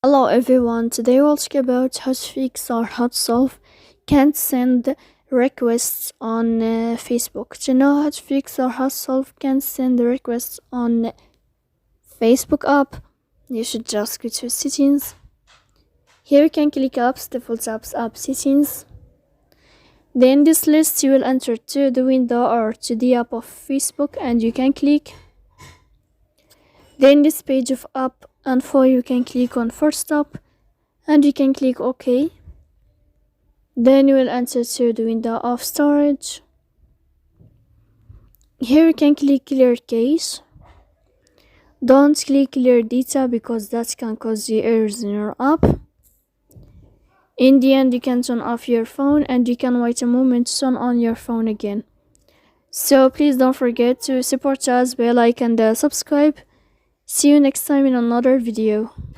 Hello everyone, today we'll talk about how to fix or how to solve can't send requests on Facebook. To know how to fix or how to solve can't send requests on Facebook app, you should just go to settings. Here you can click apps, default apps, app settings. Then this list you will enter to the window or to the app of Facebook and you can click. Then this page of app info you can click on first app and you can click OK. Then you will enter to the window of storage. Here you can click clear cache. Don't click clear data because that can cause you errors in your app. In the end you can turn off your phone and you can wait a moment to turn on your phone again. So please don't forget to support us by like and subscribe. See you next time in another video.